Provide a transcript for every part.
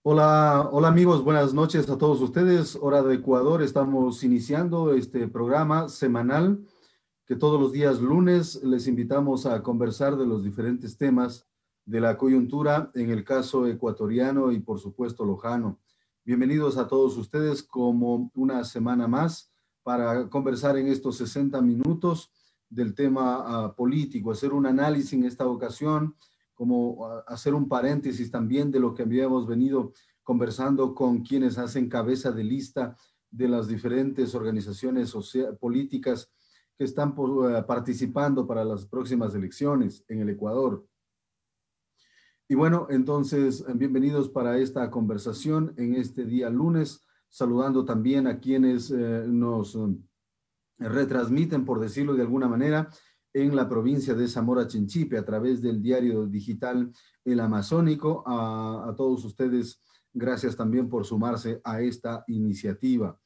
Hola, hola amigos, buenas noches a todos ustedes. Hora de Ecuador, estamos iniciando este programa semanal que todos los días lunes les invitamos a conversar de los diferentes temas de la coyuntura en el caso ecuatoriano y por supuesto lojano. Bienvenidos a todos ustedes como una semana más para conversar en estos 60 minutos del tema político, hacer un análisis en esta ocasión, como hacer un paréntesis también de lo que habíamos venido conversando con quienes hacen cabeza de lista de las diferentes organizaciones políticas que están participando para las próximas elecciones en el Ecuador. Y bueno, entonces, bienvenidos para esta conversación en este día lunes, saludando también a quienes nos retransmiten, por decirlo de alguna manera, en la provincia de Zamora Chinchipe a través del diario digital El Amazónico. A todos ustedes, gracias también por sumarse a esta iniciativa.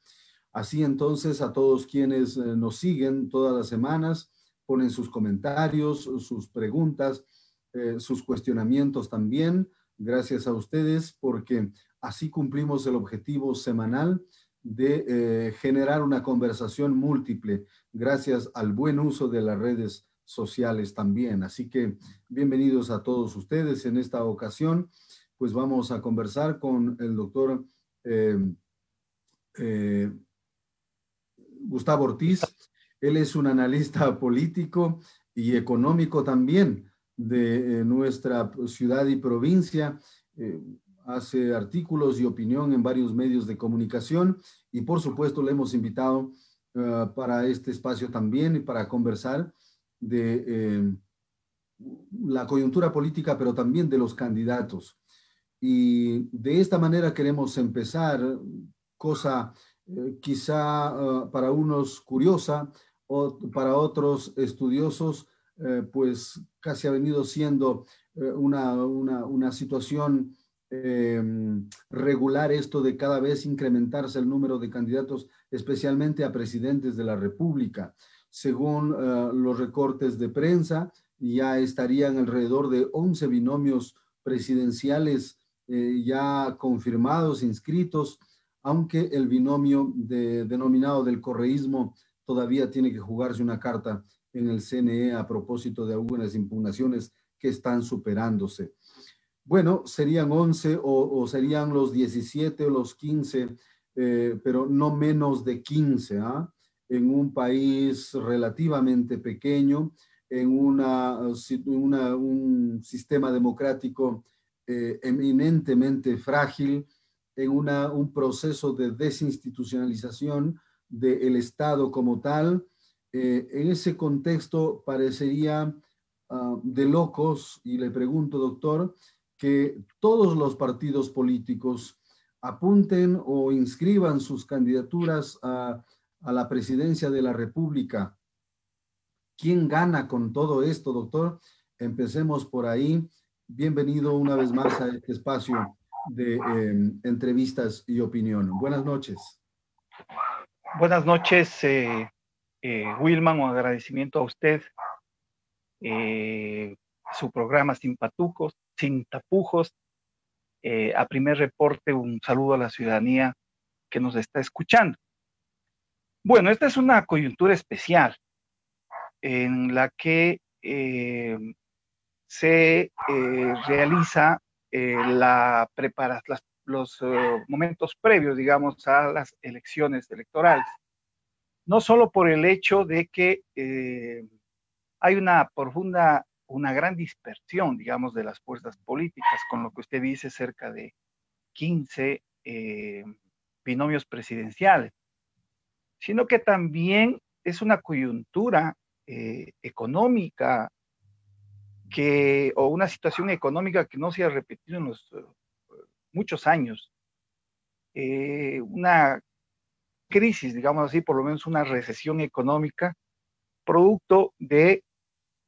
Así entonces, a todos quienes nos siguen todas las semanas, ponen sus comentarios, sus preguntas, sus cuestionamientos también. Gracias a ustedes porque así cumplimos el objetivo semanal de generar una conversación múltiple gracias al buen uso de las redes sociales también. Así que bienvenidos a todos ustedes. En esta ocasión, pues vamos a conversar con el doctor eh, eh, Gustavo Ortiz. Él es un analista político y económico también de nuestra ciudad y provincia. Hace artículos y opinión en varios medios de comunicación y por supuesto le hemos invitado para este espacio también y para conversar de la coyuntura política, pero también de los candidatos. Y de esta manera queremos empezar, cosa quizá para unos curiosa o para otros estudiosos, pues casi ha venido siendo una situación eh, regular esto de cada vez incrementarse el número de candidatos, especialmente a presidentes de la República. Según los recortes de prensa, ya estarían alrededor de 11 binomios presidenciales ya confirmados, inscritos, aunque el binomio denominado del correísmo todavía tiene que jugarse una carta en el CNE a propósito de algunas impugnaciones que están superándose. Bueno, serían 11 o serían los 17 o los 15, pero no menos de 15, ¿ah? En un país relativamente pequeño, en un sistema democrático eminentemente frágil, en un proceso de desinstitucionalización del Estado como tal. En ese contexto parecería de locos, y le pregunto, doctor, que todos los partidos políticos apunten o inscriban sus candidaturas a la presidencia de la República. ¿Quién gana con todo esto, doctor? Empecemos por ahí. Bienvenido una vez más a este espacio de entrevistas y opinión. Buenas noches. Buenas noches, Wilman, un agradecimiento a usted. Su programa Sin Tapujos. A primer reporte, un saludo a la ciudadanía que nos está escuchando. Bueno, esta es una coyuntura especial en la que se realiza los momentos previos, digamos, a las elecciones electorales. No solo por el hecho de que hay una gran dispersión, digamos, de las fuerzas políticas, con lo que usted dice, cerca de 15 binomios presidenciales, sino que también es una coyuntura económica o una situación económica que no se ha repetido en los muchos años. Una crisis, digamos así, por lo menos una recesión económica, producto de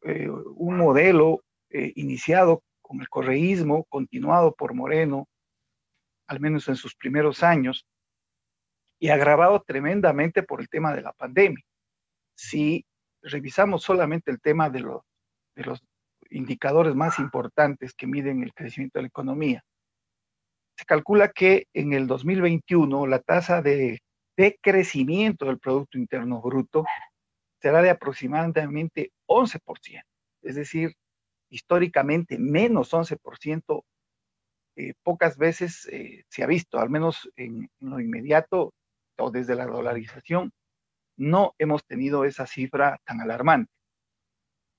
un modelo iniciado con el correísmo, continuado por Moreno, al menos en sus primeros años, y agravado tremendamente por el tema de la pandemia. Si revisamos solamente el tema de los indicadores más importantes que miden el crecimiento de la economía, Se calcula que en el 2021 la tasa de crecimiento del Producto Interno Bruto será de aproximadamente 11%, es decir, históricamente menos 11%, pocas veces se ha visto, al menos en lo inmediato o desde la dolarización, no hemos tenido esa cifra tan alarmante.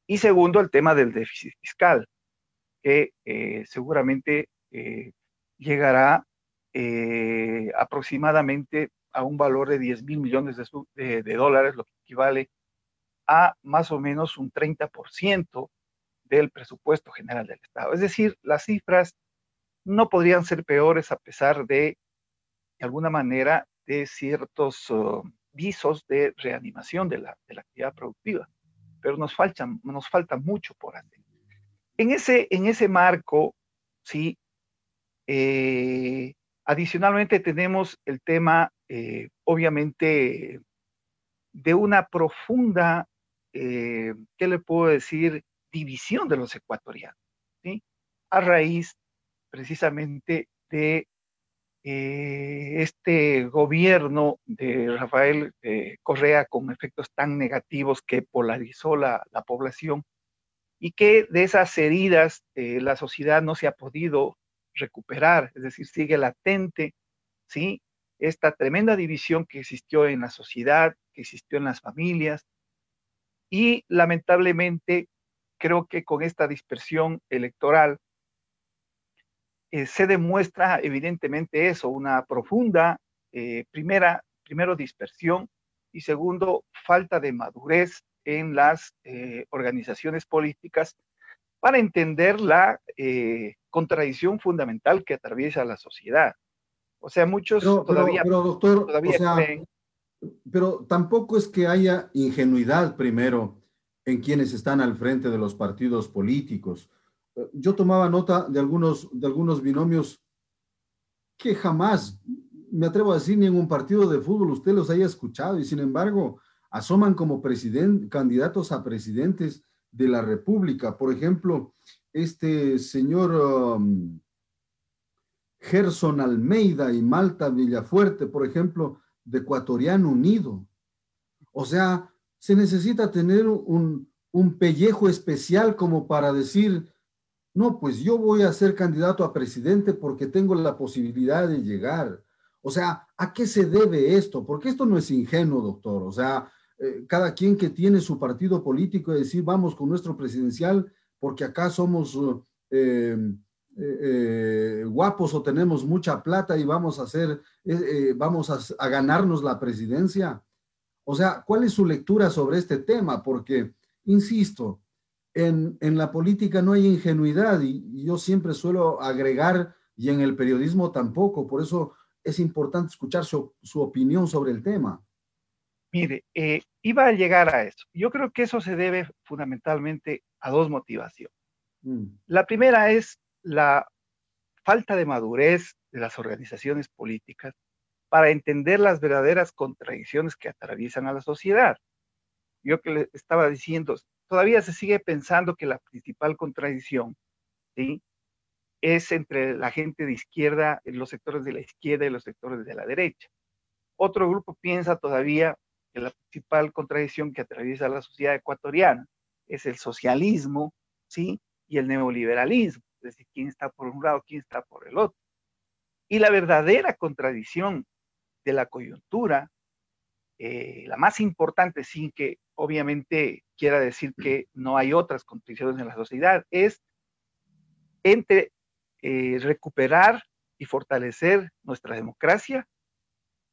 Y segundo, el tema del déficit fiscal, que seguramente llegará aproximadamente a un valor de 10.000 millones de dólares, lo que equivale a más o menos un 30% del presupuesto general del Estado. Es decir, las cifras no podrían ser peores a pesar de alguna manera, de ciertos visos de reanimación de la actividad productiva, pero nos falta mucho por hacer. En ese marco, sí, adicionalmente tenemos el tema, obviamente, de una profunda, ¿qué le puedo decir?, división de los ecuatorianos, ¿sí? A raíz precisamente de este gobierno de Rafael Correa con efectos tan negativos que polarizó la población y que de esas heridas la sociedad no se ha podido recuperar, es decir, sigue latente, ¿sí? Esta tremenda división que existió en la sociedad, que existió en las familias, y lamentablemente creo que con esta dispersión electoral se demuestra evidentemente eso, una profunda, primero dispersión y segundo, falta de madurez en las organizaciones políticas para entender la contradicción fundamental que atraviesa la sociedad. O sea, muchos Pero doctor, o todavía sea, creen. pero tampoco es que haya ingenuidad primero en quienes están al frente de los partidos políticos. Yo tomaba nota de algunos binomios que jamás, me atrevo a decir, ni en un partido de fútbol usted los haya escuchado y sin embargo asoman como candidatos a presidentes de la República. Por ejemplo, este señor Gerson Almeida y Malta Villafuerte, por ejemplo, de Ecuatoriano Unido. O sea, se necesita tener un pellejo especial como para decir, no, pues yo voy a ser candidato a presidente porque tengo la posibilidad de llegar. O sea, ¿a qué se debe esto? Porque esto no es ingenuo, doctor. O sea, cada quien que tiene su partido político y decir, vamos con nuestro presidencial porque acá somos guapos o tenemos mucha plata y vamos a hacer, vamos a ganarnos la presidencia. O sea, ¿cuál es su lectura sobre este tema? Porque, insisto, en la política no hay ingenuidad y yo siempre suelo agregar, y en el periodismo tampoco, por eso es importante escuchar su opinión sobre el tema. Mire, iba a llegar a eso. Yo creo que eso se debe fundamentalmente a dos motivaciones. La primera es la falta de madurez de las organizaciones políticas para entender las verdaderas contradicciones que atraviesan a la sociedad. Yo que le estaba diciendo, todavía se sigue pensando que la principal contradicción, ¿sí?, es entre la gente de izquierda, los sectores de la izquierda y los sectores de la derecha. Otro grupo piensa todavía que la principal contradicción que atraviesa la sociedad ecuatoriana es el socialismo, ¿sí?, y el neoliberalismo, es decir, quién está por un lado, quién está por el otro. Y la verdadera contradicción de la coyuntura, la más importante, sin que obviamente quiera decir que no hay otras contradicciones en la sociedad, es entre recuperar y fortalecer nuestra democracia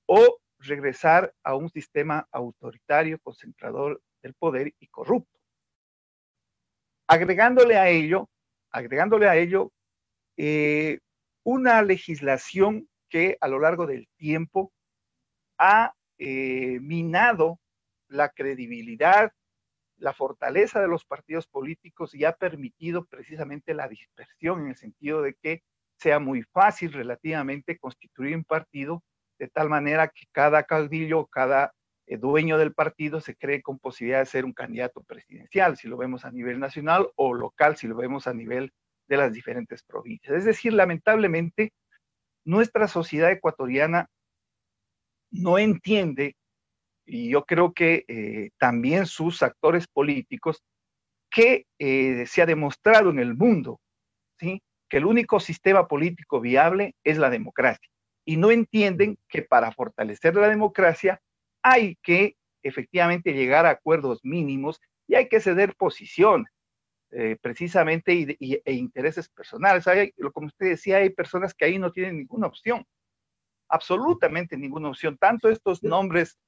o regresar a un sistema autoritario, concentrador del poder y corrupto. Agregándole a ello una legislación que a lo largo del tiempo ha minado la credibilidad, la fortaleza de los partidos políticos y ha permitido precisamente la dispersión en el sentido de que sea muy fácil relativamente constituir un partido de tal manera que cada caudillo, cada dueño del partido se cree con posibilidad de ser un candidato presidencial, si lo vemos a nivel nacional, o local, si lo vemos a nivel de las diferentes provincias. Es decir, lamentablemente, nuestra sociedad ecuatoriana no entiende, y yo creo que también sus actores políticos, que se ha demostrado en el mundo, ¿sí?, que el único sistema político viable es la democracia. Y no entienden que para fortalecer la democracia hay que efectivamente llegar a acuerdos mínimos y hay que ceder posiciones, precisamente, e intereses personales. Como usted decía, hay personas que ahí no tienen ninguna opción, absolutamente ninguna opción. Tanto estos nombres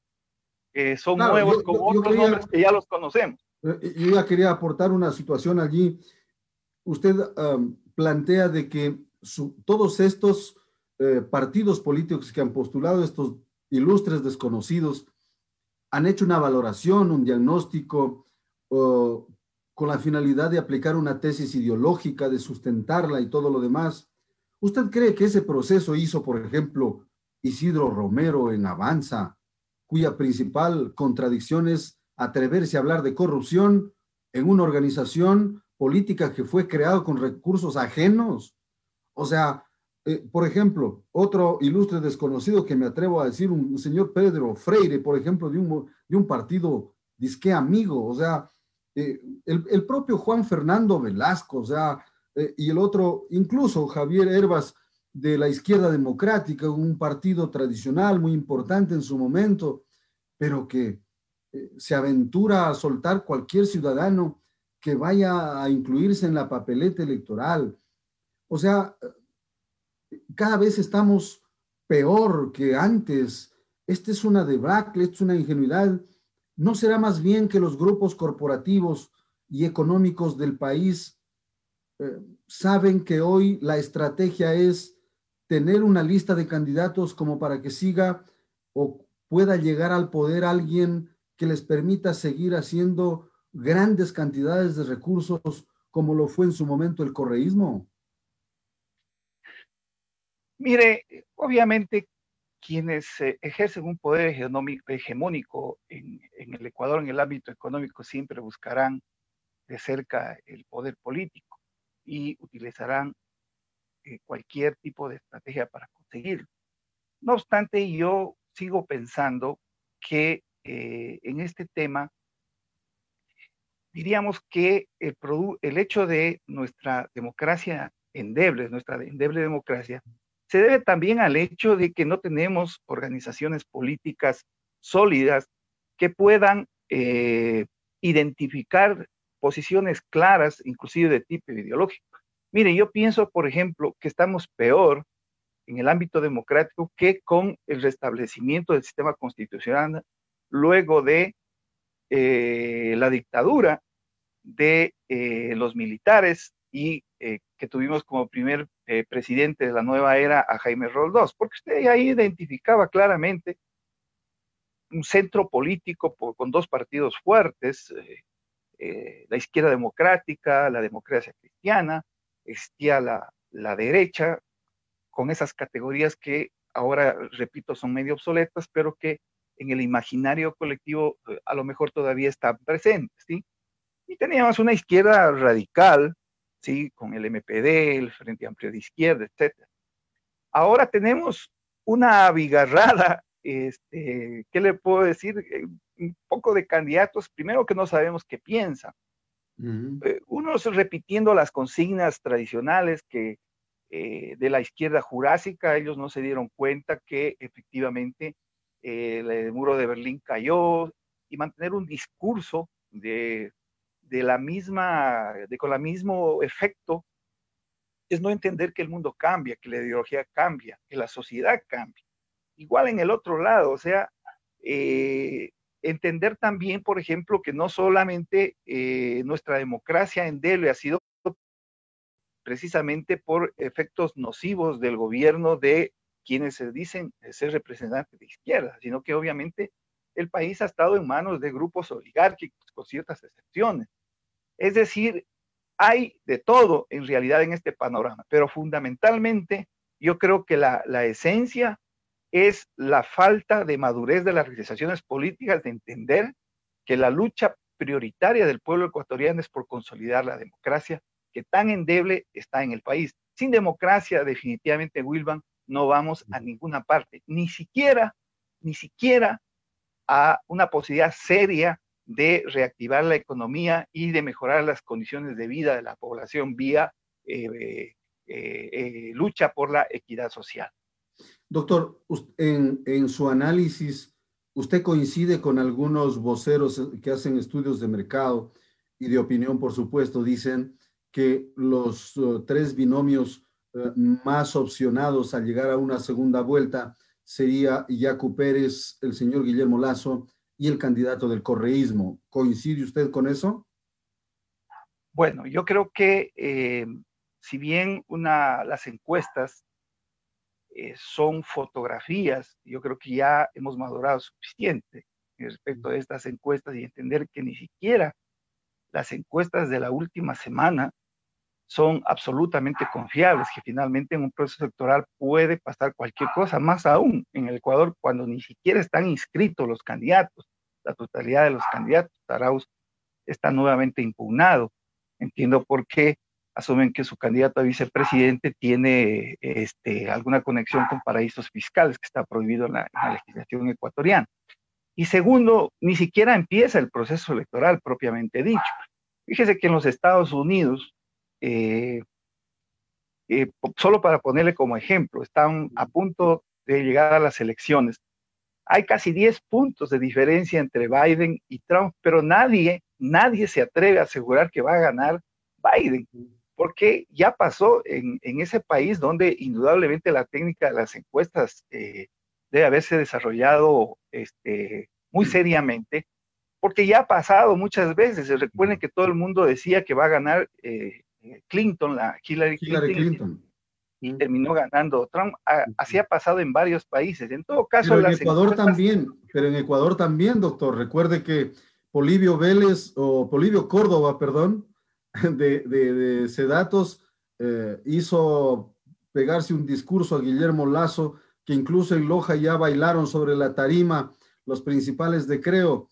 son Claro, nuevos como otros nombres que ya los conocemos. yo ya quería aportar una situación allí. Usted plantea de que todos estos partidos políticos que han postulado, estos ilustres desconocidos, han hecho una valoración, un diagnóstico, con la finalidad de aplicar una tesis ideológica, de sustentarla y todo lo demás. ¿Usted cree que ese proceso hizo, por ejemplo, Isidro Romero en Avanza, cuya principal contradicción es atreverse a hablar de corrupción en una organización política que fue creada con recursos ajenos? O sea, por ejemplo, otro ilustre desconocido que me atrevo a decir, un señor Pedro Freire, por ejemplo, de un partido disque amigo, o sea, el propio Juan Fernando Velasco, o sea, y el otro, incluso Javier Herbas de la Izquierda Democrática, un partido tradicional muy importante en su momento, pero que se aventura a soltar cualquier ciudadano que vaya a incluirse en la papeleta electoral. O sea, cada vez estamos peor que antes. Esta es una debacle, esta es una ingenuidad. ¿No será más bien que los grupos corporativos y económicos del país saben que hoy la estrategia es tener una lista de candidatos como para que siga o pueda llegar al poder alguien que les permita seguir haciendo grandes cantidades de recursos como lo fue en su momento el correísmo? Mire, obviamente quienes ejercen un poder hegemónico en el Ecuador en el ámbito económico siempre buscarán de cerca el poder político y utilizarán cualquier tipo de estrategia para conseguirlo. No obstante, yo sigo pensando que en este tema diríamos que el hecho de nuestra democracia endeble, nuestra endeble democracia, se debe también al hecho de que no tenemos organizaciones políticas sólidas que puedan identificar posiciones claras, inclusive de tipo ideológico. Mire, yo pienso, por ejemplo, que estamos peor en el ámbito democrático que con el restablecimiento del sistema constitucional luego de la dictadura de los militares y que tuvimos como primer presidente de la nueva era a Jaime Roldós, porque usted ahí identificaba claramente un centro político con dos partidos fuertes, la izquierda democrática, la democracia cristiana, existía la derecha, con esas categorías que ahora, repito, son medio obsoletas, pero que en el imaginario colectivo a lo mejor todavía están presentes, ¿sí? Y teníamos una izquierda radical, ¿sí?, con el MPD, el Frente Amplio de Izquierda, etc. Ahora tenemos una abigarrada, ¿qué le puedo decir? Un poco de candidatos, primero que no sabemos qué piensan. Unos repitiendo las consignas tradicionales de la izquierda jurásica, ellos no se dieron cuenta que efectivamente el muro de Berlín cayó, y mantener un discurso con el mismo efecto, es no entender que el mundo cambia, que la ideología cambia, que la sociedad cambia. Igual en el otro lado, o sea, entender también, por ejemplo, que no solamente nuestra democracia endeble ha sido precisamente por efectos nocivos del gobierno de quienes se dicen ser representantes de izquierda, sino que obviamente el país ha estado en manos de grupos oligárquicos, con ciertas excepciones. Es decir, hay de todo en realidad en este panorama, pero fundamentalmente yo creo que la esencia es la falta de madurez de las organizaciones políticas de entender que la lucha prioritaria del pueblo ecuatoriano es por consolidar la democracia que tan endeble está en el país. Sin democracia, definitivamente, Wilvan, no vamos a ninguna parte, ni siquiera a una posibilidad seria de reactivar la economía y de mejorar las condiciones de vida de la población vía lucha por la equidad social. Doctor, en su análisis, ¿usted coincide con algunos voceros que hacen estudios de mercado y de opinión, por supuesto? Dicen que los tres binomios más opcionados a llegar a una segunda vuelta sería Yacu Pérez, el señor Guillermo Lasso y el candidato del correísmo. ¿Coincide usted con eso? Bueno, yo creo que si bien las encuestas son fotografías, yo creo que ya hemos madurado suficiente respecto de estas encuestas y entender que ni siquiera las encuestas de la última semana son absolutamente confiables, que finalmente en un proceso electoral puede pasar cualquier cosa, más aún en el Ecuador cuando ni siquiera están inscritos los candidatos, la totalidad de los candidatos. Arauz está nuevamente impugnado. Entiendo por qué asumen que su candidato a vicepresidente tiene alguna conexión con paraísos fiscales, que está prohibido en la legislación ecuatoriana. Y segundo, ni siquiera empieza el proceso electoral propiamente dicho. Fíjese que en los Estados Unidos, solo para ponerle como ejemplo, están a punto de llegar a las elecciones. Hay casi 10 puntos de diferencia entre Biden y Trump, pero nadie se atreve a asegurar que va a ganar Biden, porque ya pasó en ese país donde indudablemente la técnica de las encuestas debe haberse desarrollado muy seriamente, porque ya ha pasado muchas veces. Recuerden que todo el mundo decía que va a ganar Clinton, Hillary Clinton. Y terminó ganando Trump. Así ha pasado en varios países. En todo caso, pero en Ecuador también, pero en Ecuador también, doctor. Recuerde que Polibio Córdoba, perdón, de Sedatos, hizo pegarse un discurso a Guillermo Lasso, que incluso en Loja ya bailaron sobre la tarima los principales de Creo,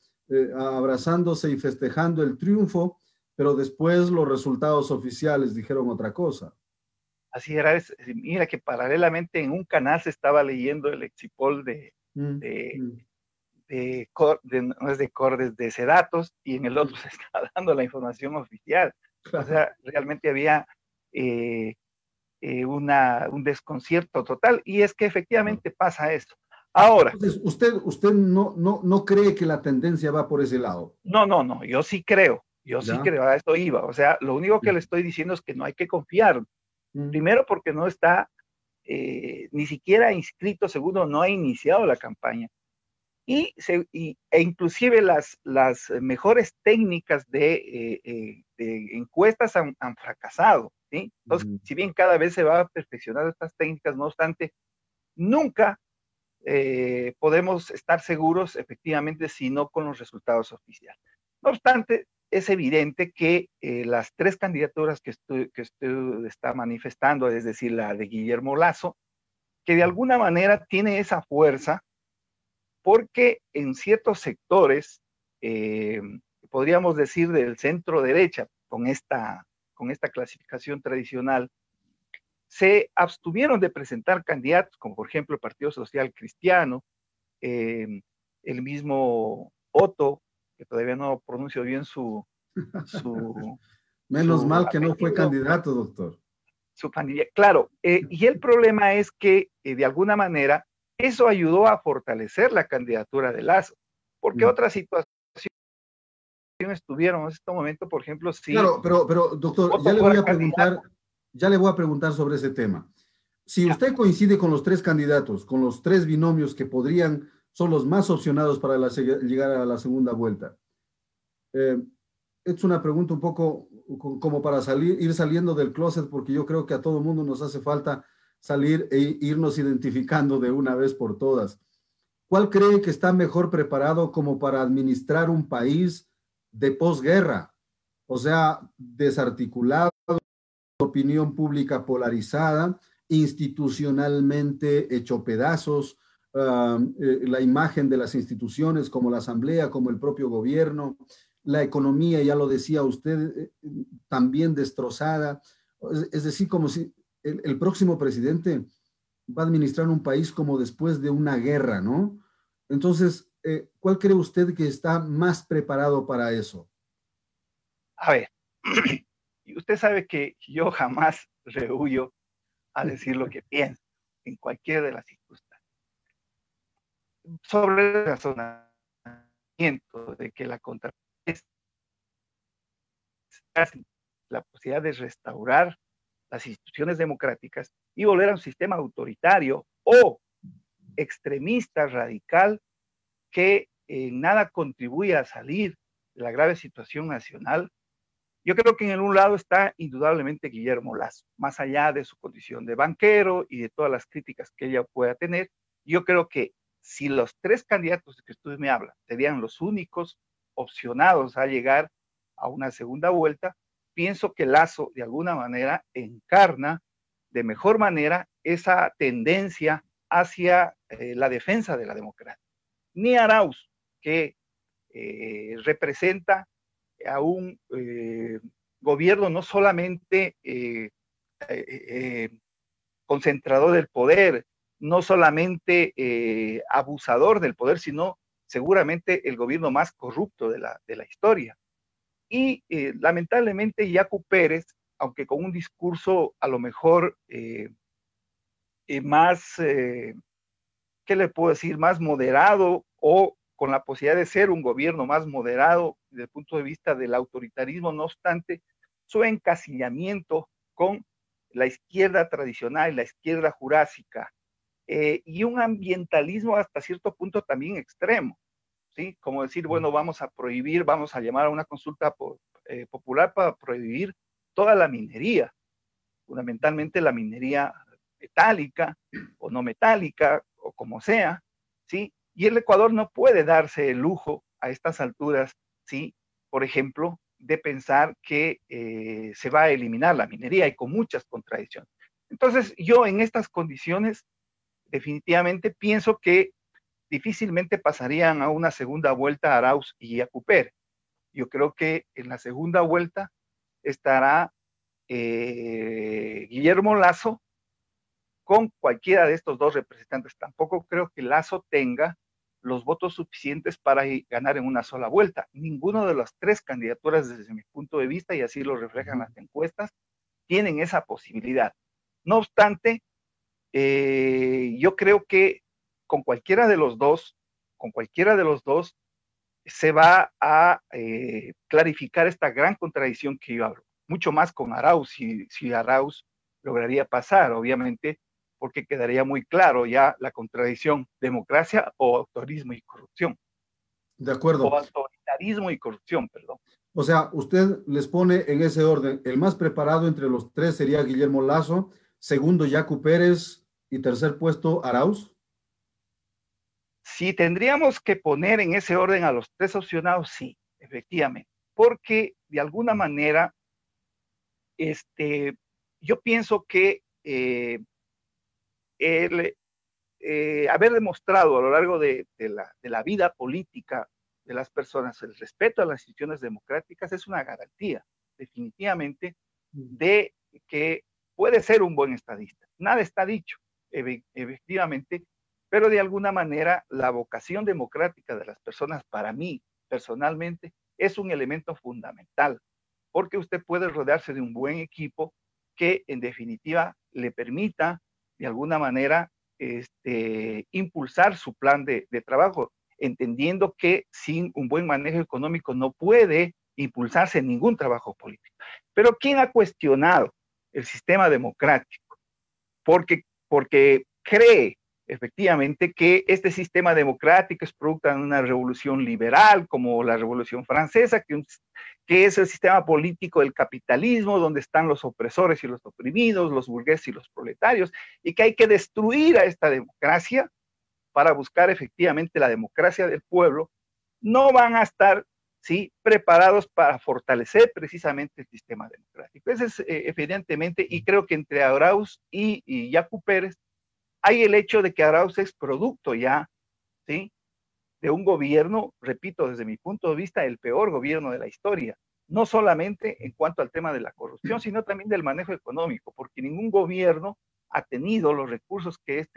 abrazándose y festejando el triunfo, pero después los resultados oficiales dijeron otra cosa. Así era. Mira que paralelamente en un canal se estaba leyendo el Exipol de Sedatos, y en el otro se estaba dando la información oficial. O sea, realmente había un desconcierto total, y es que efectivamente pasa eso. Ahora. Entonces, ¿usted no cree que la tendencia va por ese lado? No, yo sí creo, a esto iba. O sea, lo único que le estoy diciendo es que no hay que confiar. Primero, porque no está ni siquiera inscrito. Segundo, no ha iniciado la campaña. E inclusive las mejores técnicas de encuestas han fracasado, ¿sí? Entonces, si bien cada vez se va perfeccionando estas técnicas, no obstante, nunca podemos estar seguros efectivamente si no con los resultados oficiales. No obstante, es evidente que las tres candidaturas que usted está manifestando, es decir, la de Guillermo Lasso, que de alguna manera tiene esa fuerza, porque en ciertos sectores, podríamos decir del centro derecha, con esta clasificación tradicional, se abstuvieron de presentar candidatos, como por ejemplo el Partido Social Cristiano, el mismo Otto, que todavía no pronuncio bien su Menos mal que no fue candidato, doctor. Su familia, claro. Y el problema es que, de alguna manera, eso ayudó a fortalecer la candidatura de Lasso, porque otras situaciones estuvieron en este momento, por ejemplo, si... Claro, pero doctor, ya le voy a preguntar sobre ese tema. Si usted coincide con los tres candidatos, con los tres binomios que son los más opcionados para llegar a la segunda vuelta, es una pregunta un poco como para ir saliendo del closet, porque yo creo que a todo mundo nos hace falta salir e irnos identificando de una vez por todas. ¿Cuál cree que está mejor preparado como para administrar un país de posguerra? O sea, desarticulado, opinión pública polarizada, institucionalmente hecho pedazos, la imagen de las instituciones como la Asamblea, como el propio gobierno, la economía, ya lo decía usted, también destrozada. Es decir, como si el próximo presidente va a administrar un país como después de una guerra, ¿no? Entonces, ¿cuál cree usted que está más preparado para eso? A ver, y usted sabe que yo jamás rehuyo a decir lo que pienso en cualquiera de las circunstancias. Sobre el razonamiento de que la contra es la posibilidad de restaurar las instituciones democráticas y volver a un sistema autoritario o extremista radical que en nada contribuye a salir de la grave situación nacional. Yo creo que en un lado está indudablemente Guillermo Lasso, más allá de su condición de banquero y de todas las críticas que ella pueda tener. Yo creo que si los tres candidatos que usted me habla serían los únicos opcionados a llegar a una segunda vuelta, pienso que Lasso de alguna manera encarna de mejor manera esa tendencia hacia la defensa de la democracia. Ni Arauz, que representa a un gobierno no solamente concentrador del poder, no solamente abusador del poder, sino seguramente el gobierno más corrupto de la historia. Y lamentablemente Yacu Pérez, aunque con un discurso a lo mejor más, ¿qué le puedo decir?, más moderado o con la posibilidad de ser un gobierno más moderado desde el punto de vista del autoritarismo, no obstante, su encasillamiento con la izquierda tradicional, la izquierda jurásica, y un ambientalismo hasta cierto punto también extremo, ¿sí? Como decir, bueno, vamos a prohibir, vamos a llamar a una consulta popular para prohibir toda la minería, fundamentalmente la minería metálica o no metálica, o como sea, ¿sí? Y el Ecuador no puede darse el lujo a estas alturas, ¿sí? Por ejemplo, de pensar que se va a eliminar la minería y con muchas contradicciones. Entonces, yo en estas condiciones definitivamente pienso que difícilmente pasarían a una segunda vuelta Arauz y Yacuper. Yo creo que en la segunda vuelta estará Guillermo Lasso con cualquiera de estos dos representantes. Tampoco creo que Lasso tenga los votos suficientes para ganar en una sola vuelta. Ninguno de las tres candidaturas, desde mi punto de vista, y así lo reflejan las encuestas, tienen esa posibilidad. No obstante, yo creo que con cualquiera de los dos, se va a clarificar esta gran contradicción que yo hablo. Mucho más con Arauz, si Arauz lograría pasar, obviamente, porque quedaría muy claro ya la contradicción democracia o autorismo y corrupción. De acuerdo. O autoritarismo y corrupción, perdón. O sea, usted les pone en ese orden. El más preparado entre los tres sería Guillermo Lasso, segundo Yacu Pérez y tercer puesto Arauz. Si tendríamos que poner en ese orden a los tres opcionados, sí, efectivamente, porque de alguna manera, yo pienso que el haber demostrado a lo largo de la vida política de las personas el respeto a las instituciones democráticas es una garantía, definitivamente, de que puede ser un buen estadista. Nada está dicho, efectivamente, pero de alguna manera la vocación democrática de las personas, para mí, personalmente, es un elemento fundamental, porque usted puede rodearse de un buen equipo que, en definitiva, le permita, de alguna manera, impulsar su plan de trabajo, entendiendo que sin un buen manejo económico no puede impulsarse ningún trabajo político. Pero ¿quién ha cuestionado el sistema democrático? Porque cree efectivamente que este sistema democrático es producto de una revolución liberal como la Revolución Francesa, que es el sistema político del capitalismo, donde están los opresores y los oprimidos, los burgueses y los proletarios, y que hay que destruir a esta democracia para buscar efectivamente la democracia del pueblo. No van a estar, ¿sí?, preparados para fortalecer precisamente el sistema democrático. Eso es evidentemente, y creo que entre Arauz y Yacu Pérez hay el hecho de que Arauz es producto ya, ¿sí?, de un gobierno, repito, desde mi punto de vista, el peor gobierno de la historia, no solamente en cuanto al tema de la corrupción, sino también del manejo económico, porque ningún gobierno ha tenido los recursos que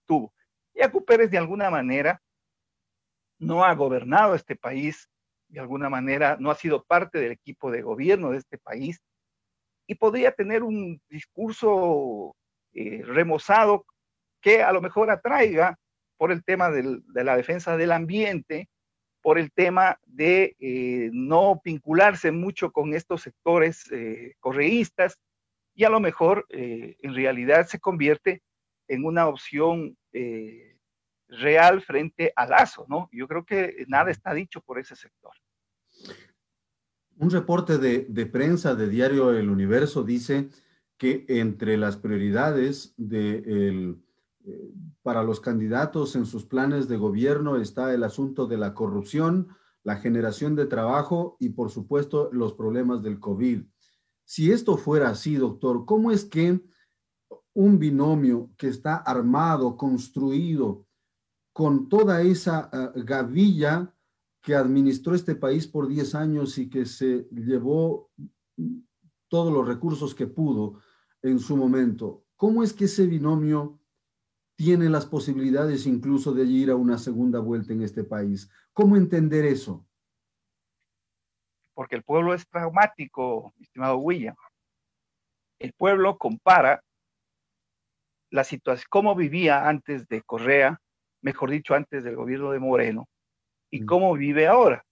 tuvo. Yacu Pérez de alguna manera no ha gobernado este país, de alguna manera no ha sido parte del equipo de gobierno de este país y podría tener un discurso remozado que a lo mejor atraiga por el tema de la defensa del ambiente, por el tema de no vincularse mucho con estos sectores correístas y a lo mejor en realidad se convierte en una opción real frente a Lazo, ¿no? Yo creo que nada está dicho por ese sector. Un reporte de prensa de Diario El Universo dice que entre las prioridades para los candidatos en sus planes de gobierno está el asunto de la corrupción, la generación de trabajo y, por supuesto, los problemas del COVID. Si esto fuera así, doctor, ¿cómo es que un binomio que está armado, construido, con toda esa gavilla que administró este país por 10 años y que se llevó todos los recursos que pudo en su momento, cómo es que ese binomio tiene las posibilidades incluso de ir a una segunda vuelta en este país? ¿Cómo entender eso? Porque el pueblo es pragmático, estimado William. El pueblo compara la situación, cómo vivía antes de Correa, mejor dicho, antes del gobierno de Moreno, y cómo vive ahora.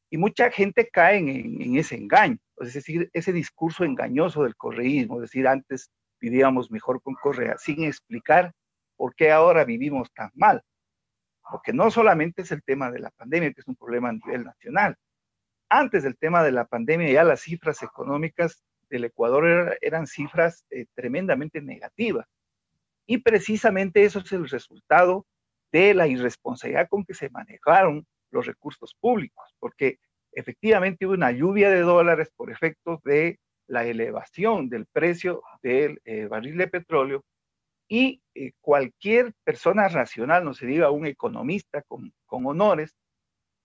Y mucha gente cae en ese engaño, es decir, ese discurso engañoso del correísmo, es decir, antes vivíamos mejor con Correa, sin explicar por qué ahora vivimos tan mal. Porque no solamente es el tema de la pandemia, que es un problema a nivel nacional. Antes del tema de la pandemia, ya las cifras económicas del Ecuador eran cifras tremendamente negativas. Y precisamente eso es el resultado de la irresponsabilidad con que se manejaron los recursos públicos, porque efectivamente hubo una lluvia de dólares por efecto de la elevación del precio del barril de petróleo y cualquier persona racional, no se diga un economista con honores,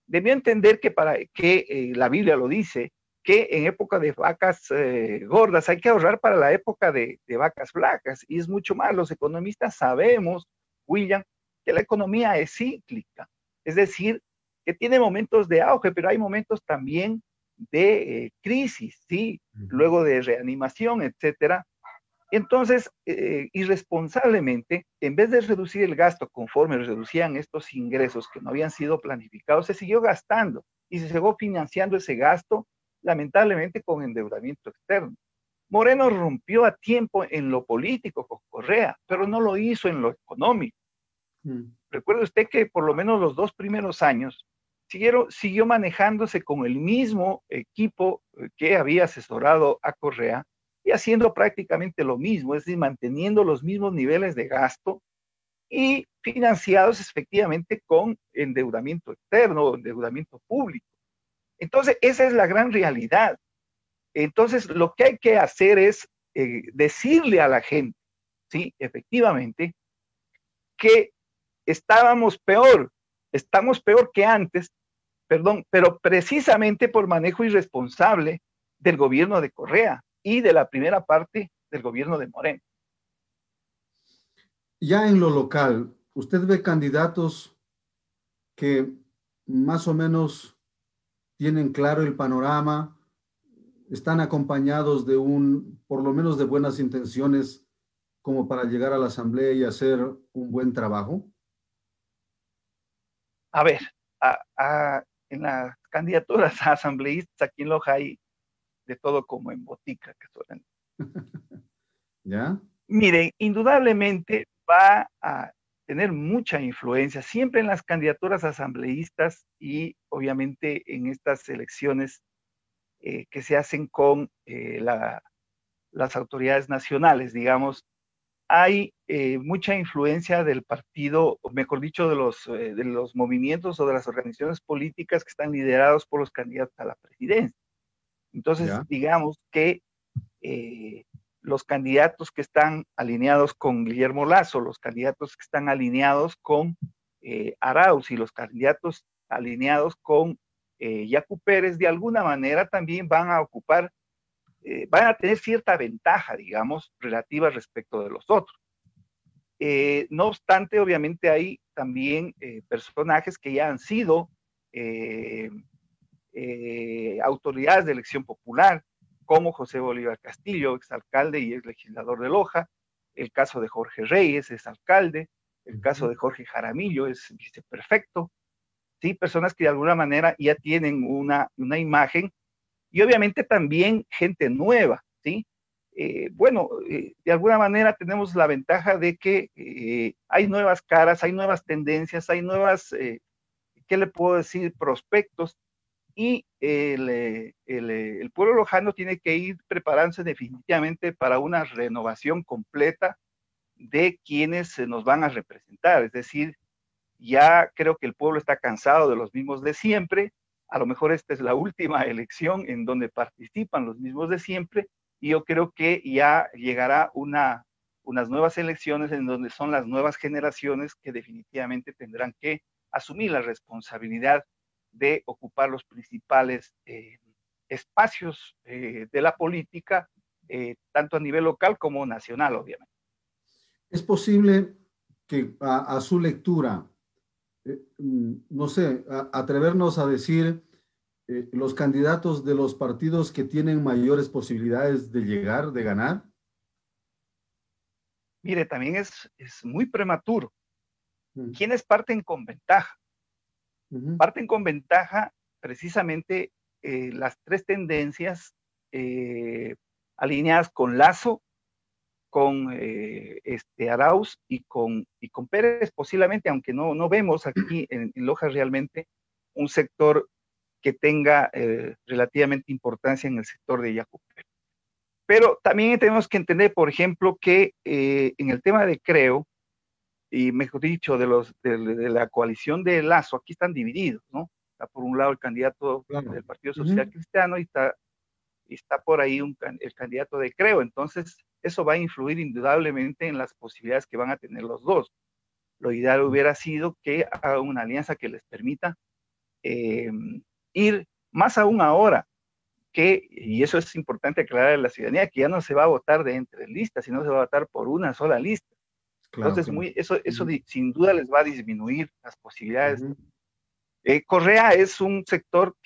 debió entender que la Biblia lo dice, que en época de vacas gordas hay que ahorrar para la época de vacas flacas, y es mucho más. Los economistas sabemos, William, que la economía es cíclica, es decir, que tiene momentos de auge, pero hay momentos también de crisis, ¿sí? Luego de reanimación, etcétera. Entonces, irresponsablemente, en vez de reducir el gasto conforme reducían estos ingresos que no habían sido planificados, se siguió gastando y se siguió financiando ese gasto, lamentablemente, con endeudamiento externo. Moreno rompió a tiempo en lo político con Correa, pero no lo hizo en lo económico. Recuerde usted que por lo menos los 2 primeros años siguió manejándose con el mismo equipo que había asesorado a Correa, y haciendo prácticamente lo mismo, es decir, manteniendo los mismos niveles de gasto y financiados efectivamente con endeudamiento externo, endeudamiento público. Entonces, esa es la gran realidad. Entonces, lo que hay que hacer es decirle a la gente, sí, efectivamente, que estamos peor que antes, perdón, pero precisamente por manejo irresponsable del gobierno de Correa y de la primera parte del gobierno de Moreno. Ya en lo local, ¿usted ve candidatos que más o menos tienen claro el panorama, están acompañados de por lo menos de buenas intenciones como para llegar a la asamblea y hacer un buen trabajo? A ver, en las candidaturas a asambleístas aquí en Loja hay de todo como en botica que suelen. ¿Ya? Mire, indudablemente va a tener mucha influencia siempre en las candidaturas asambleístas y obviamente en estas elecciones que se hacen con las autoridades nacionales, digamos. Hay mucha influencia del partido, o mejor dicho, de los movimientos o de las organizaciones políticas que están liderados por los candidatos a la presidencia. Entonces, ¿Ya? digamos que los candidatos que están alineados con Guillermo Lasso, los candidatos que están alineados con Arauz y los candidatos alineados con Yacu Pérez, de alguna manera también van a ocupar van a tener cierta ventaja, digamos, relativa respecto de los otros. No obstante, obviamente hay también personajes que ya han sido autoridades de elección popular, como José Bolívar Castillo, exalcalde y ex legislador de Loja, el caso de Jorge Reyes, es alcalde, el caso de Jorge Jaramillo, es viceprefecto, ¿sí? Personas que de alguna manera ya tienen una imagen, y obviamente también gente nueva, ¿sí? De alguna manera tenemos la ventaja de que hay nuevas caras, hay nuevas tendencias, hay nuevas, ¿qué le puedo decir?, prospectos, y el pueblo lojano tiene que ir preparándose definitivamente para una renovación completa de quienes nos van a representar. Es decir, ya creo que el pueblo está cansado de los mismos de siempre. A lo mejor esta es la última elección en donde participan los mismos de siempre, y yo creo que ya llegará unas nuevas elecciones en donde son las nuevas generaciones que definitivamente tendrán que asumir la responsabilidad de ocupar los principales espacios de la política, tanto a nivel local como nacional, obviamente. ¿Es posible que a su lectura, no sé, atrevernos a decir los candidatos de los partidos que tienen mayores posibilidades de llegar, de ganar? Mire, también es muy prematuro. ¿Quiénes parten con ventaja? Parten con ventaja precisamente las tres tendencias alineadas con Lasso, con Arauz y con Pérez, posiblemente, aunque no vemos aquí en Loja realmente un sector que tenga relativamente importancia en el sector de Yacupe. Pero también tenemos que entender, por ejemplo, que en el tema de Creo, y mejor dicho, de la coalición de Lazo, aquí están divididos, ¿no? Está por un lado el candidato del Partido Social Cristiano y está por ahí el candidato de Creo. Entonces, eso va a influir indudablemente en las posibilidades que van a tener los dos. Lo ideal hubiera sido que haga una alianza que les permita ir más aún ahora, y eso es importante aclarar a la ciudadanía, que ya no se va a votar de entre listas, sino se va a votar por una sola lista. Claro, entonces, eso sin duda les va a disminuir las posibilidades. Correa es un sector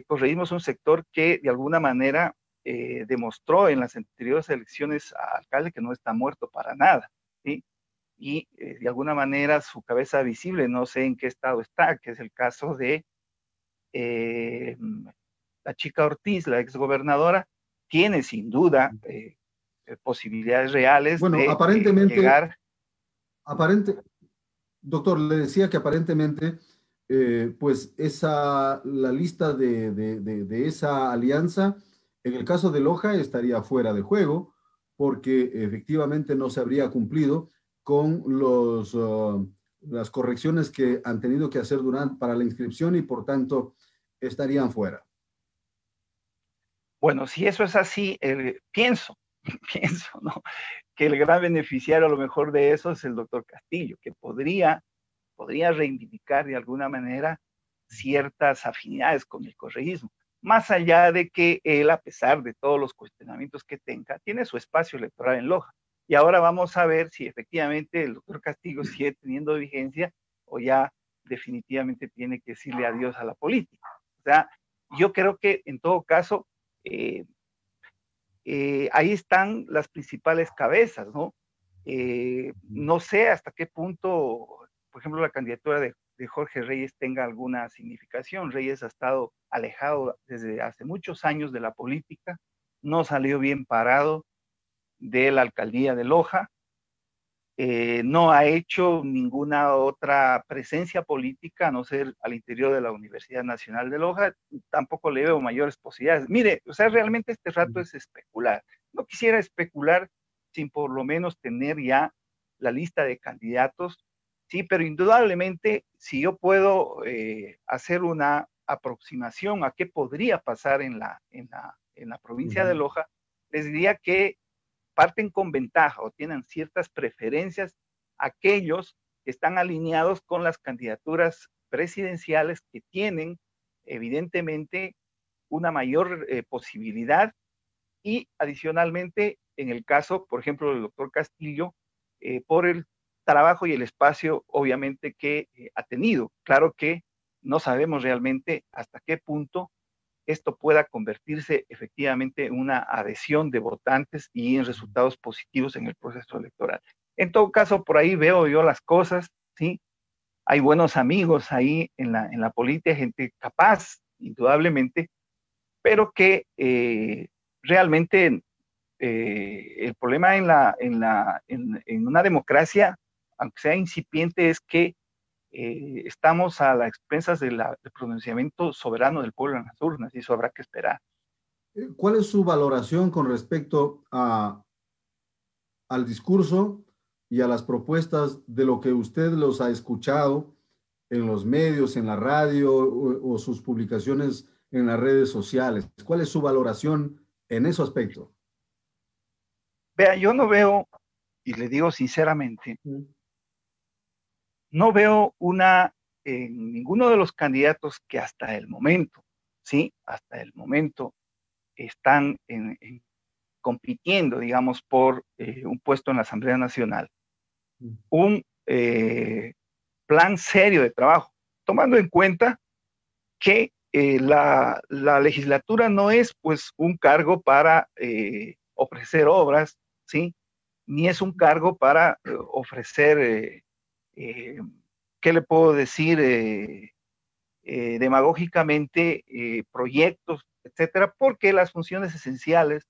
correísmo es un sector que de alguna manera demostró en las anteriores elecciones a alcalde que no está muerto para nada, ¿sí? Y de alguna manera su cabeza visible, no sé en qué estado está, que es el caso de la chica Ortiz, la exgobernadora, tiene sin duda posibilidades reales de aparentemente, llegar. Doctor, le decía que aparentemente, pues la lista de esa alianza, en el caso de Loja, estaría fuera de juego, porque efectivamente no se habría cumplido con las correcciones que han tenido que hacer para la inscripción y por tanto estarían fuera. Bueno, si eso es así, pienso, ¿no?, que el gran beneficiario a lo mejor de eso es el doctor Castillo, que podría reivindicar de alguna manera ciertas afinidades con el correísmo, más allá de que él, a pesar de todos los cuestionamientos que tenga, tiene su espacio electoral en Loja. Y ahora vamos a ver si efectivamente el doctor Castillo sigue teniendo vigencia o ya definitivamente tiene que decirle adiós a la política. O sea, yo creo que en todo caso, ahí están las principales cabezas, ¿no? No sé hasta qué punto, por ejemplo, la candidatura de Jorge Reyes tenga alguna significación. Reyes ha estado alejado desde hace muchos años de la política, no salió bien parado de la alcaldía de Loja, no ha hecho ninguna otra presencia política, a no ser al interior de la Universidad Nacional de Loja. Tampoco le veo mayores posibilidades. Mire, o sea, realmente este rato es especular. No quisiera especular sin por lo menos tener ya la lista de candidatos, sí, pero indudablemente si yo puedo hacer una aproximación a qué podría pasar en la provincia de Loja, les diría que parten con ventaja o tienen ciertas preferencias aquellos que están alineados con las candidaturas presidenciales, que tienen evidentemente una mayor posibilidad y adicionalmente, en el caso, por ejemplo, del doctor Castillo, por el trabajo y el espacio, obviamente, que ha tenido. Claro que no sabemos realmente hasta qué punto esto pueda convertirse efectivamente en una adhesión de votantes y en resultados positivos en el proceso electoral. En todo caso, por ahí veo yo las cosas, ¿sí? Hay buenos amigos ahí en la política, gente capaz, indudablemente, pero que realmente el problema en una democracia, aunque sea incipiente, es que estamos a las expensas del pronunciamiento soberano del pueblo en las urnas y eso habrá que esperar. ¿Cuál es su valoración con respecto al discurso y a las propuestas de lo que usted los ha escuchado en los medios, en la radio o sus publicaciones en las redes sociales? ¿Cuál es su valoración en ese aspecto? Vea, yo no veo, y le digo sinceramente, no veo en ninguno de los candidatos que hasta el momento, sí, hasta el momento están compitiendo, digamos, por un puesto en la Asamblea Nacional, un plan serio de trabajo, tomando en cuenta que la legislatura no es pues un cargo para ofrecer obras, ¿sí? Ni es un cargo para ofrecer, ¿qué le puedo decir? Demagógicamente proyectos, etcétera, porque las funciones esenciales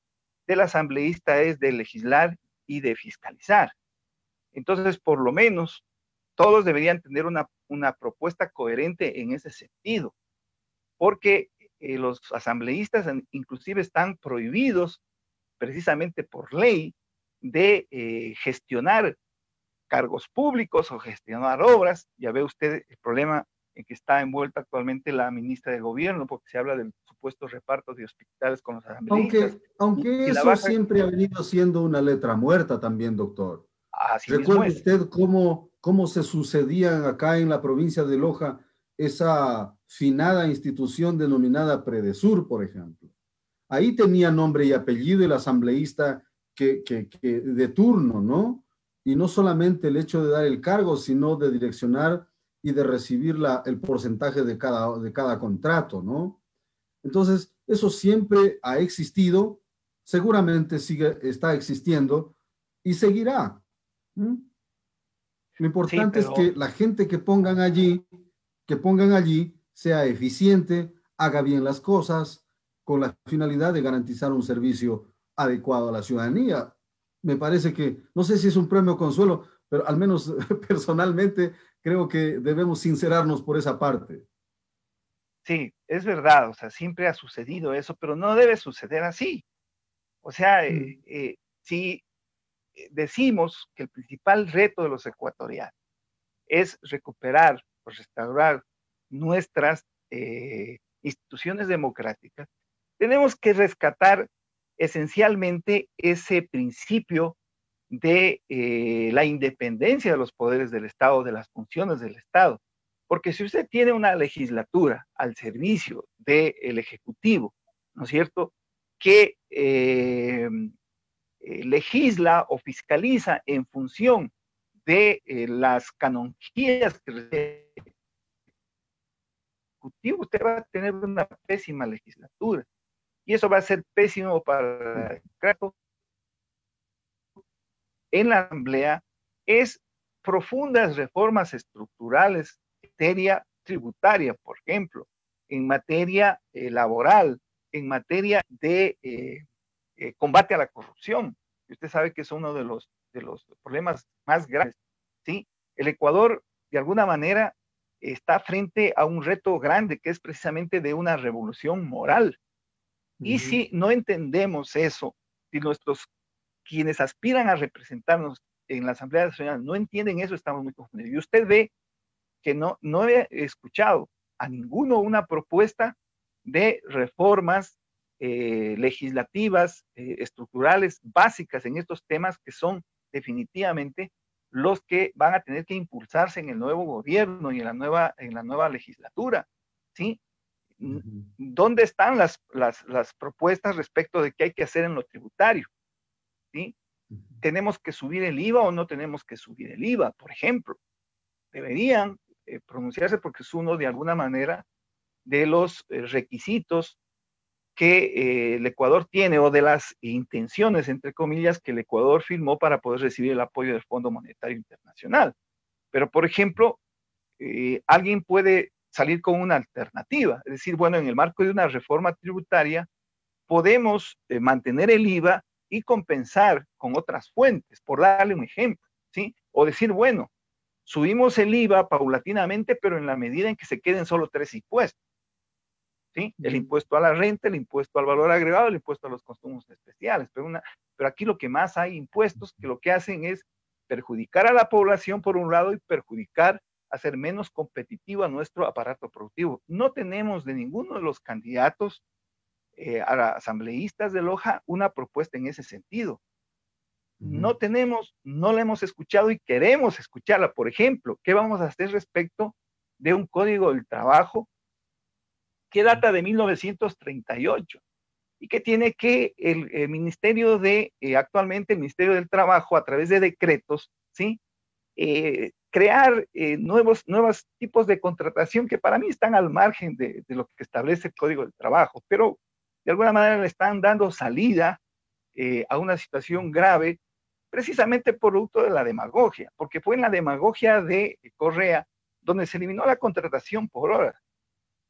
del asambleísta es de legislar y de fiscalizar. Entonces, por lo menos, todos deberían tener una propuesta coherente en ese sentido, porque los asambleístas inclusive están prohibidos precisamente por ley de gestionar cargos públicos o gestionar obras. Ya ve usted el problema en que está envuelta actualmente la ministra de Gobierno, porque se habla del supuesto reparto de hospitales con los asambleístas. Aunque Y la eso baja, siempre ha venido siendo una letra muerta también, doctor. así mismo ¿Recuerda es. usted cómo se sucedían acá en la provincia de Loja esa finada institución denominada Predesur, por ejemplo? Ahí tenía nombre y apellido el asambleísta que de turno, ¿no? Y no solamente el hecho de dar el cargo, sino de direccionar y de recibir el porcentaje de cada contrato, ¿no? Entonces, eso siempre ha existido, seguramente está existiendo y seguirá. ¿Mm? Lo Sí, importante es pero que la gente que pongan allí sea eficiente, haga bien las cosas con la finalidad de garantizar un servicio adecuado a la ciudadanía. Me parece que, no sé si es un premio consuelo, pero al menos personalmente creo que debemos sincerarnos por esa parte. sí, es verdad, o sea, siempre ha sucedido eso, pero no debe suceder así. O sea, Mm. si decimos que el principal reto de los ecuatorianos es recuperar o restaurar nuestras instituciones democráticas, tenemos que rescatar esencialmente ese principio de la independencia de los poderes del Estado, de las funciones del Estado. Porque si usted tiene una legislatura al servicio del Ejecutivo, ¿no es cierto?, que legisla o fiscaliza en función de las canonjías que recibe el Ejecutivo, usted va a tener una pésima legislatura. Y eso va a ser pésimo para el democrático en la Asamblea, es profundas reformas estructurales en materia tributaria, por ejemplo, en materia laboral, en materia de combate a la corrupción. Y usted sabe que es uno de los problemas más grandes, ¿sí? El Ecuador, de alguna manera, está frente a un reto grande que es precisamente de una revolución moral. Y Ujú. si no entendemos eso, si quienes aspiran a representarnos en la Asamblea Nacional no entienden eso, estamos muy confundidos. Y usted ve que no he escuchado a ninguno una propuesta de reformas legislativas, estructurales, básicas en estos temas que son definitivamente los que van a tener que impulsarse en el nuevo gobierno y en la nueva legislatura, ¿sí? Ujú. ¿Dónde están las propuestas respecto de qué hay que hacer en lo tributario? ¿Sí? Ujú. ¿Tenemos que subir el IVA o no tenemos que subir el IVA? Por ejemplo, deberían pronunciarse porque es uno de alguna manera de los requisitos que el Ecuador tiene o de las intenciones, entre comillas, que el Ecuador firmó para poder recibir el apoyo del Fondo Monetario Internacional. Pero, por ejemplo, alguien puede salir con una alternativa, es decir, bueno, en el marco de una reforma tributaria podemos mantener el IVA y compensar con otras fuentes, por darle un ejemplo, ¿sí? O decir, bueno, subimos el IVA paulatinamente, pero en la medida en que se queden solo tres impuestos, ¿sí? El impuesto a la renta, el impuesto al valor agregado, el impuesto a los consumos especiales. Pero aquí lo que más hay impuestos que lo que hacen es perjudicar a la población por un lado y perjudicar, hacer menos competitivo a nuestro aparato productivo. No tenemos de ninguno de los candidatos a asambleístas de Loja una propuesta en ese sentido. No tenemos, no la hemos escuchado y queremos escucharla. Por ejemplo, ¿qué vamos a hacer respecto de un código del trabajo que data de 1938 y que tiene que el Ministerio actualmente el Ministerio del Trabajo, a través de decretos, ¿sí? Crear nuevos tipos de contratación que para mí están al margen de lo que establece el Código del Trabajo, pero de alguna manera le están dando salida a una situación grave, precisamente producto de la demagogia, porque fue en la demagogia de Correa donde se eliminó la contratación por hora,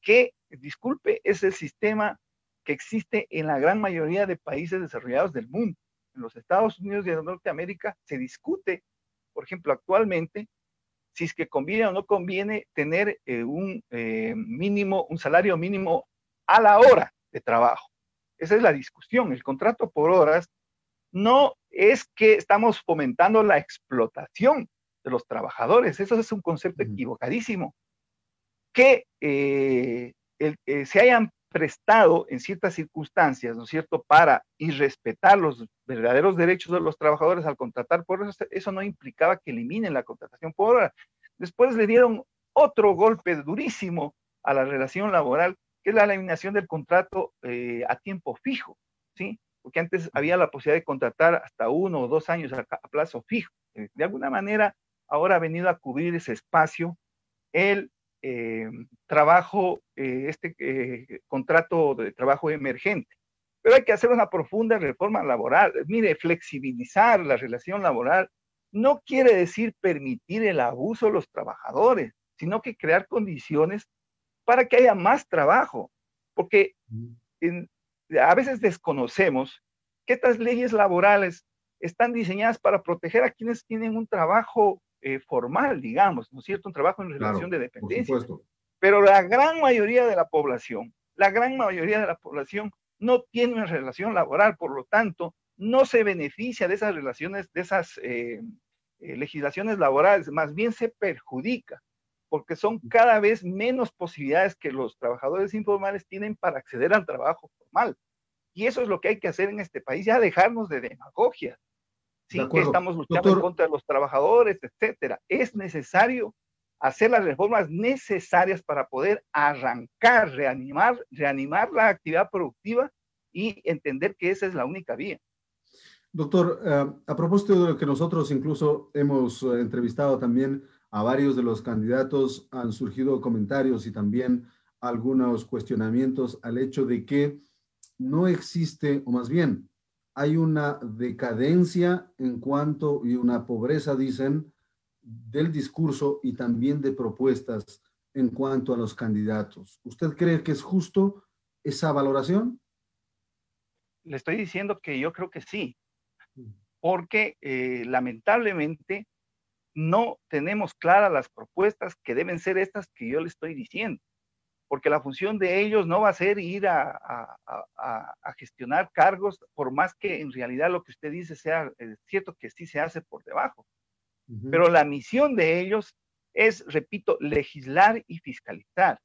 que, disculpe, es el sistema que existe en la gran mayoría de países desarrollados del mundo. En los Estados Unidos y en Norteamérica se discute, por ejemplo, actualmente, si es que conviene o no conviene tener un salario mínimo a la hora de trabajo. Esa es la discusión. El contrato por horas no es que estamos fomentando la explotación de los trabajadores. Eso es un concepto equivocadísimo. Que se hayan prestado en ciertas circunstancias, ¿no es cierto?, para irrespetar los verdaderos derechos de los trabajadores al contratar por horas, eso no implicaba que eliminen la contratación por hora. Después le dieron otro golpe durísimo a la relación laboral, que es la eliminación del contrato a tiempo fijo, ¿sí? Porque antes había la posibilidad de contratar hasta 1 o 2 años a plazo fijo. De alguna manera, ahora ha venido a cubrir ese espacio el trabajo, contrato de trabajo emergente. Pero hay que hacer una profunda reforma laboral. Mire, flexibilizar la relación laboral no quiere decir permitir el abuso de los trabajadores, sino que crear condiciones para que haya más trabajo. Porque a veces desconocemos que estas leyes laborales están diseñadas para proteger a quienes tienen un trabajo formal, digamos, ¿no es cierto? Un trabajo en relación Claro, de por dependencia. supuesto. Pero la gran mayoría de la población no tiene una relación laboral, por lo tanto, no se beneficia de esas relaciones, de esas legislaciones laborales, más bien se perjudica, porque son cada vez menos posibilidades que los trabajadores informales tienen para acceder al trabajo formal. Y eso es lo que hay que hacer en este país, ya dejarnos de demagogia, De ¿sí? Que acuerdo. estamos luchando en Doctor, contra de los trabajadores, etcétera. Es necesario hacer las reformas necesarias para poder arrancar, reanimar la actividad productiva y entender que esa es la única vía. doctor, a propósito de lo que nosotros incluso hemos entrevistado también a varios de los candidatos, han surgido comentarios y también algunos cuestionamientos al hecho de que no existe, o más bien, hay una decadencia en cuanto y una pobreza, dicen, del discurso y también de propuestas en cuanto a los candidatos. ¿Usted cree que es justo esa valoración? Le estoy diciendo que yo creo que sí, porque lamentablemente no tenemos claras las propuestas que deben ser estas que yo le estoy diciendo, porque la función de ellos no va a ser ir a gestionar cargos, por más que en realidad lo que usted dice sea cierto que sí se hace por debajo. Pero la misión de ellos es, repito, legislar y fiscalizar.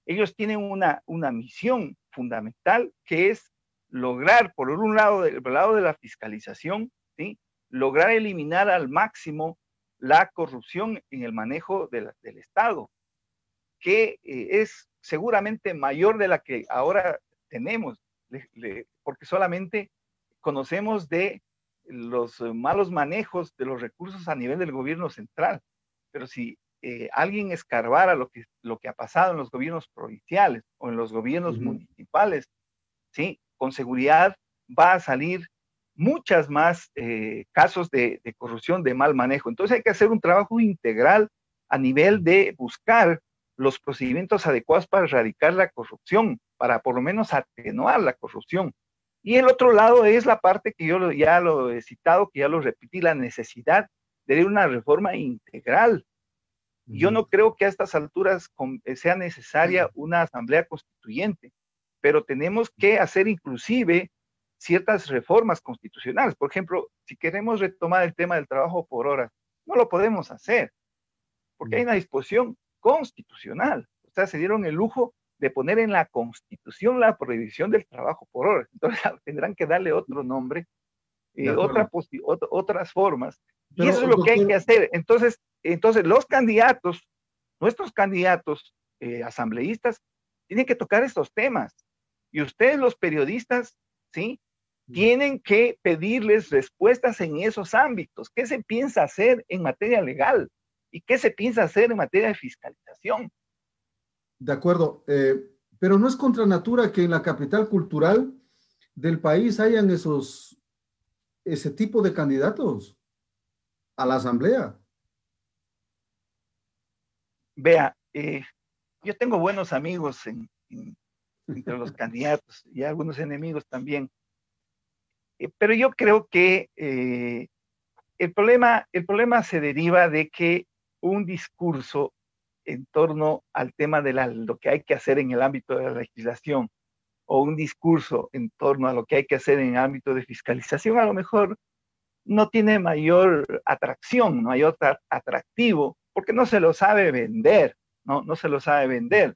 Ellos tienen una misión fundamental que es lograr, por un lado, del lado de la fiscalización, ¿sí? Lograr eliminar al máximo la corrupción en el manejo del Estado, que es seguramente mayor de la que ahora tenemos, porque solamente conocemos de los malos manejos de los recursos a nivel del gobierno central. Pero si alguien escarbara lo que ha pasado en los gobiernos provinciales o en los gobiernos municipales, ¿sí? Con seguridad va a salir muchas más casos de corrupción, de mal manejo. Entonces hay que hacer un trabajo integral a nivel de buscar los procedimientos adecuados para erradicar la corrupción, para por lo menos atenuar la corrupción. Y el otro lado es la parte que yo ya lo he citado, que ya lo repetí, la necesidad de una reforma integral. Yo no creo que a estas alturas sea necesaria una asamblea constituyente, pero tenemos que hacer inclusive ciertas reformas constitucionales. Por ejemplo, si queremos retomar el tema del trabajo por horas, no lo podemos hacer, porque hay una disposición constitucional. O sea, se dieron el lujo de poner en la Constitución la prohibición del trabajo por horas. Entonces tendrán que darle otro nombre, otras formas. Pero, y eso es lo que hay que hacer. Entonces los candidatos, nuestros candidatos asambleístas, tienen que tocar estos temas. Y ustedes, los periodistas, ¿sí? Tienen que pedirles respuestas en esos ámbitos. ¿Qué se piensa hacer en materia legal? ¿Y qué se piensa hacer en materia de fiscalización? De acuerdo, pero no es contra natura que en la capital cultural del país hayan ese tipo de candidatos a la asamblea. Vea, yo tengo buenos amigos entre los candidatos y algunos enemigos también, pero yo creo que el problema se deriva de que un discurso en torno al tema de lo que hay que hacer en el ámbito de la legislación o un discurso en torno a lo que hay que hacer en el ámbito de fiscalización, a lo mejor no tiene mayor atracción, no hay otro atractivo, porque no se lo sabe vender, no se lo sabe vender.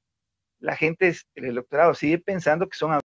La gente, el electorado sigue pensando que son